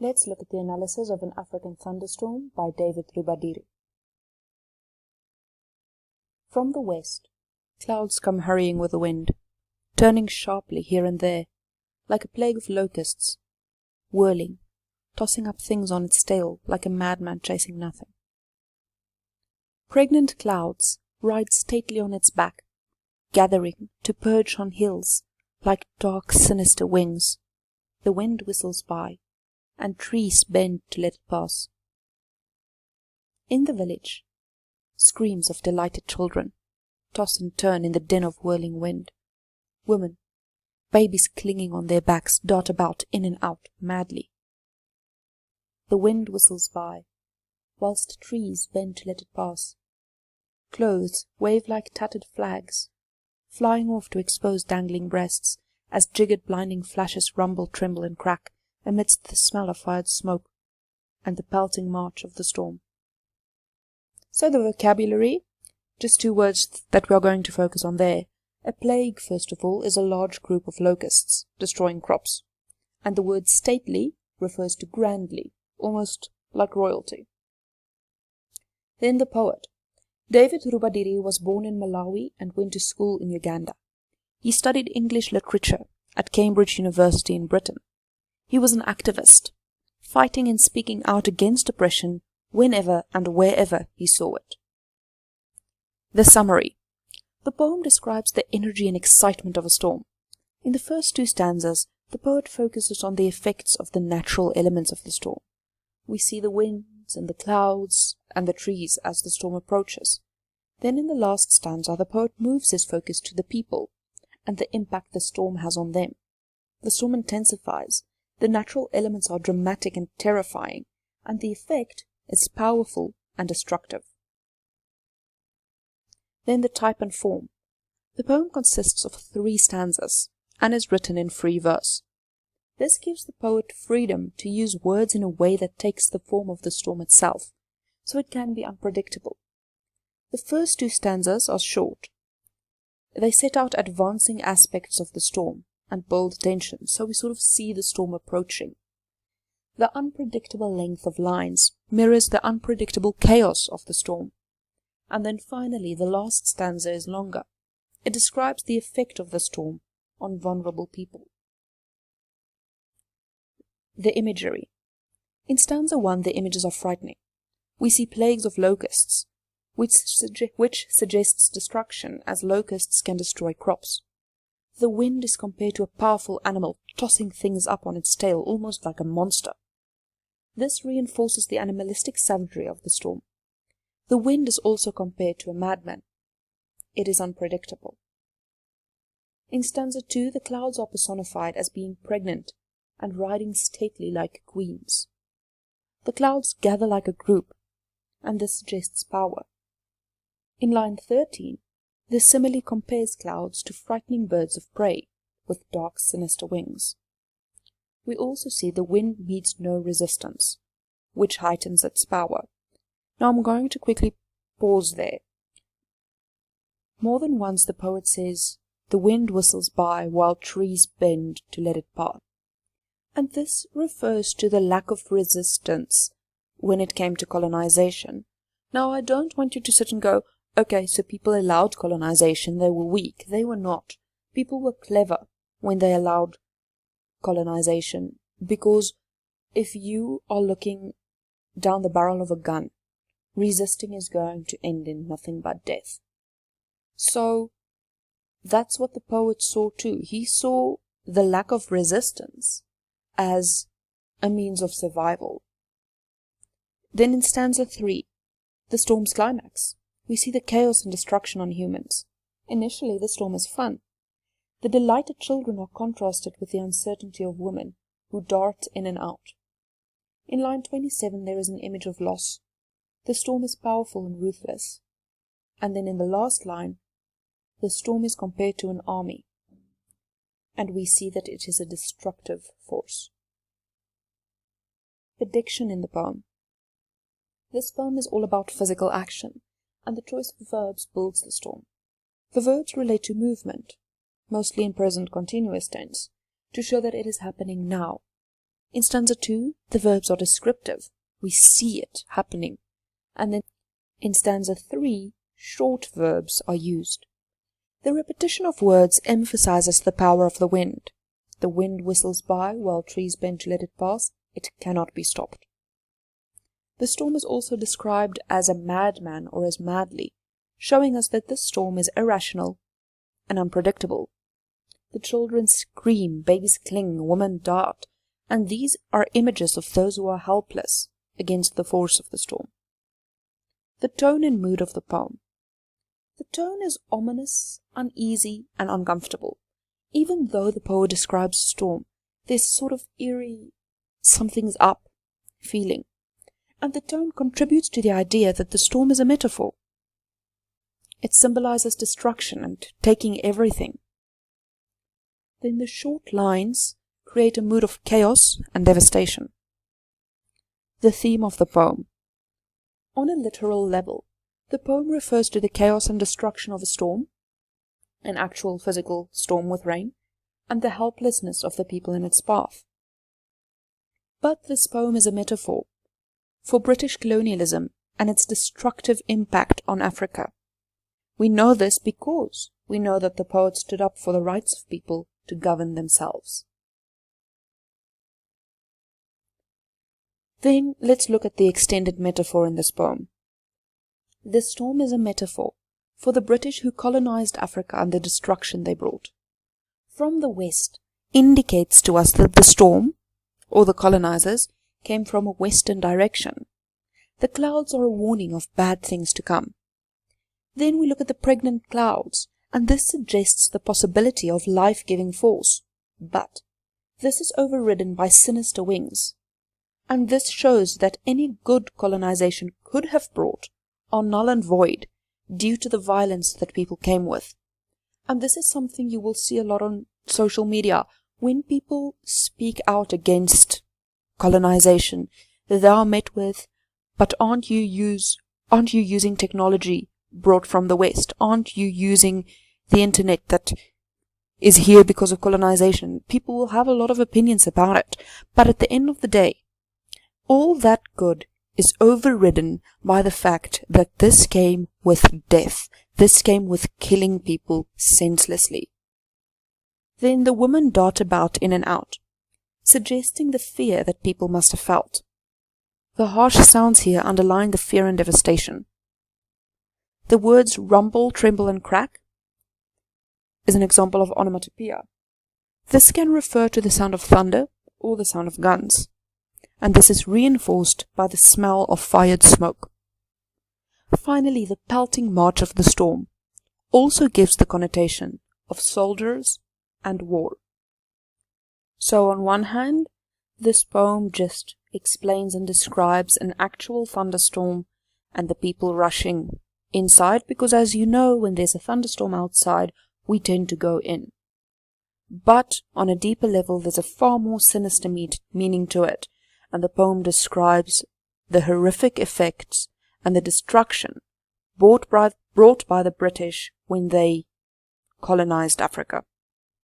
Let's look at the analysis of An African Thunderstorm by David Rubadiri. From the west, clouds come hurrying with the wind, turning sharply here and there, like a plague of locusts, whirling, tossing up things on its tail like a madman chasing nothing. Pregnant clouds ride stately on its back, gathering to perch on hills like dark sinister wings. The wind whistles by, and trees bend to let it pass. In the village, screams of delighted children toss and turn in the din of whirling wind. Women, babies clinging on their backs, dart about in and out madly. The wind whistles by, whilst trees bend to let it pass. Clothes wave like tattered flags, flying off to expose dangling breasts, as jiggered blinding flashes rumble, tremble, and crack amidst the smell of fired smoke and the pelting march of the storm. So the vocabulary, just two words that we are going to focus on there. A plague, first of all, is a large group of locusts destroying crops, and the word stately refers to grandly, almost like royalty. Then the poet. David Rubadiri was born in Malawi and went to school in Uganda. He studied English literature at Cambridge University in Britain. He was an activist, fighting and speaking out against oppression whenever and wherever he saw it. The summary. The poem describes the energy and excitement of a storm. In the first two stanzas, the poet focuses on the effects of the natural elements of the storm. We see the winds and the clouds and the trees as the storm approaches. Then in the last stanza, the poet moves his focus to the people and the impact the storm has on them. The storm intensifies. The natural elements are dramatic and terrifying, and the effect is powerful and destructive. Then the type and form. The poem consists of 3 stanzas and is written in free verse. This gives the poet freedom to use words in a way that takes the form of the storm itself, so it can be unpredictable. The first 2 stanzas are short. They set out advancing aspects of the storm and build tension, so we sort of see the storm approaching. The unpredictable length of lines mirrors the unpredictable chaos of the storm. And then finally, the last stanza is longer. It describes the effect of the storm on vulnerable people. The imagery. In stanza 1, the images are frightening. We see plagues of locusts, which suggests destruction, as locusts can destroy crops. The wind is compared to a powerful animal tossing things up on its tail, almost like a monster. This reinforces the animalistic savagery of the storm. The wind is also compared to a madman. It is unpredictable. In stanza 2, the clouds are personified as being pregnant and riding stately like queens. The clouds gather like a group, and this suggests power. In line 13, the simile compares clouds to frightening birds of prey with dark, sinister wings. We also see the wind meets no resistance, which heightens its power. Now I'm going to quickly pause there. More than once the poet says, the wind whistles by while trees bend to let it pass. And this refers to the lack of resistance when it came to colonization. Now I don't want you to sit and go, okay, so people allowed colonization, they were weak. They were not. People were clever when they allowed colonization, because if you are looking down the barrel of a gun, resisting is going to end in nothing but death. So that's what the poet saw too. He saw the lack of resistance as a means of survival. Then in stanza 3, the storm's climax, we see the chaos and destruction on humans. Initially, the storm is fun. The delighted children are contrasted with the uncertainty of women who dart in and out. In line 27, there is an image of loss. The storm is powerful and ruthless. And then in the last line, the storm is compared to an army, and we see that it is a destructive force. The diction in the poem. This poem is all about physical action, and the choice of verbs builds the storm. The verbs relate to movement, mostly in present continuous tense, to show that it is happening now. In stanza 2, the verbs are descriptive. We see it happening. And then in stanza 3, short verbs are used. The repetition of words emphasizes the power of the wind. The wind whistles by while trees bend to let it pass. It cannot be stopped. The storm is also described as a madman or as madly, showing us that this storm is irrational and unpredictable. The children scream, babies cling, women dart, and these are images of those who are helpless against the force of the storm. The tone and mood of the poem. The tone is ominous, uneasy, and uncomfortable. Even though the poet describes a storm, there's sort of eerie, something's up feeling. And the tone contributes to the idea that the storm is a metaphor. It symbolizes destruction and taking everything. Then the short lines create a mood of chaos and devastation. The theme of the poem. On a literal level, the poem refers to the chaos and destruction of a storm, an actual physical storm with rain, and the helplessness of the people in its path. But this poem is a metaphor for British colonialism and its destructive impact on Africa. We know this because we know that the poet stood up for the rights of people to govern themselves. Then let's look at the extended metaphor in this poem. The storm is a metaphor for the British who colonized Africa and the destruction they brought. From the west indicates to us that the storm, or the colonizers, came from a western direction. The clouds are a warning of bad things to come. Then we look at the pregnant clouds, and this suggests the possibility of life-giving force. But this is overridden by sinister wings. And this shows that any good colonization could have brought are null and void due to the violence that people came with. And this is something you will see a lot on social media. When people speak out against colonization, they are met with, but aren't you using technology brought from the West? Aren't you using the internet that is here because of colonization? People will have a lot of opinions about it. But at the end of the day, all that good is overridden by the fact that this came with death. This came with killing people senselessly. Then the women dart about in and out, suggesting the fear that people must have felt. The harsh sounds here underline the fear and devastation. The words rumble, tremble, and crack is an example of onomatopoeia. This can refer to the sound of thunder or the sound of guns, and this is reinforced by the smell of fired smoke. Finally, the pelting march of the storm also gives the connotation of soldiers and war. So on one hand, this poem just explains and describes an actual thunderstorm and the people rushing inside, because as you know, when there's a thunderstorm outside, we tend to go in. But on a deeper level, there's a far more sinister meaning to it, and the poem describes the horrific effects and the destruction brought by the British when they colonized Africa.